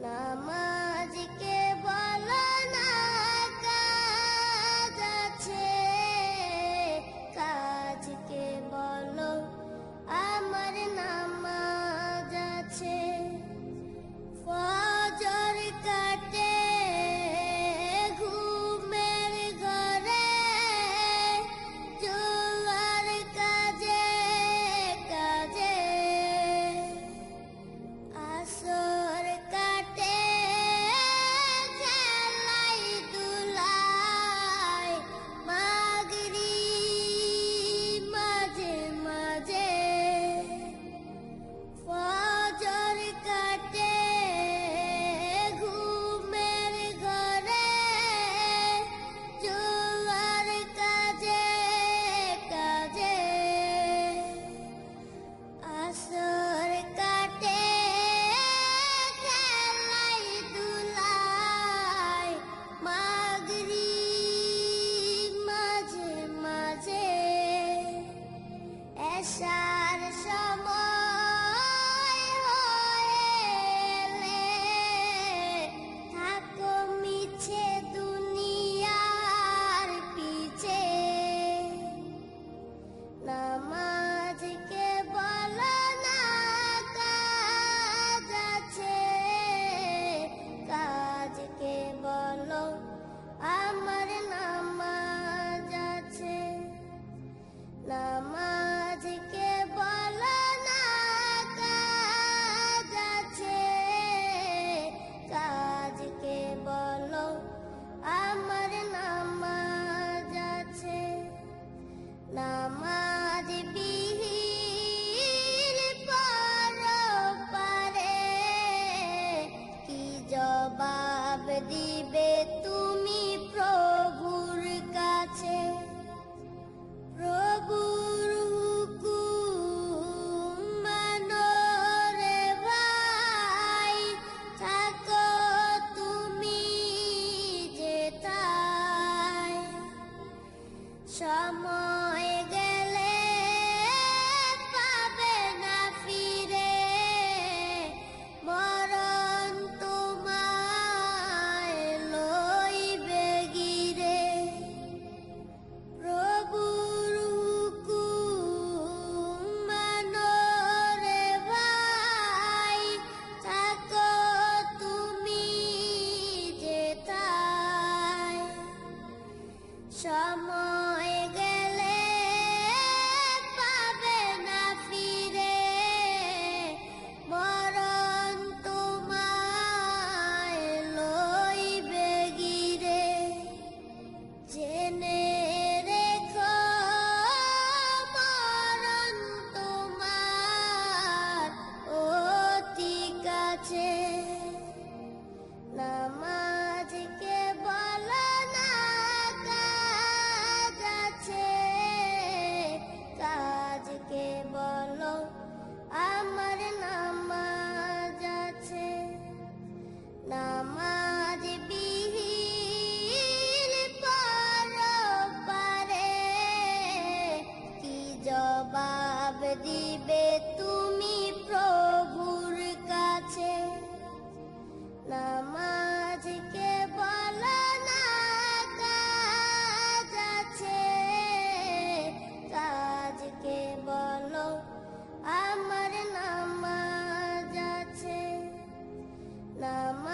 নামাজকে বলো না কাজ আছে, কাজকে বলো আমার নামাজ আছে। ফজর কাটে ঘুমের ঘরে, জোয়ার কাজে কাজে। আসর কাটে খেলাই দুলাই, মাগরিব মাঝে মাঝে। ফজর কাটে ঘুমের ঘরে, জোয়ার কাজে কাজে। আসর কাটে খেলাই দুলাই, মাগরিব মাঝে মাঝে। এশার সময় হয়েলে থাকো মিছে দুনিয়ার পিছে। নামাজকে বলো না কাজ আছে, কাজকে বলো আমার নামাজ আছে। নামাজকে বলো না কাজ আছে, কাজকে বলো আমার নামাজ আছে। নামাজ বিহীন পরপারে কি জবাব দিবে তুমি প্রভুর কাছে? প্রভুর হুকুম মানো রে ভাই, থাকো তুমি যেথায়। সময় গেলে পাবে না ফিরে, মরণ তোমায় লইবে গিরে। প্রভুর হুকুম মানো রে ভাই, থাকো তুমি যেথায়। সময় গেলে পাবে না ফিরে, মরণ তোমায় লইবে গিরে। জেনে রেখো মরণ তোমার অতি কাছে। নামাজকে বলো না কাজ আছে, কাজকে বলো আমার নামাজ আছে। নামাজ বিহীন পরপারে কি জবাব দিবে তুমি প্রভুর কাছে? নামাজকে বলো না কাজ আছে, কাজকে বলো আমার নামাজ আছে। নামাজ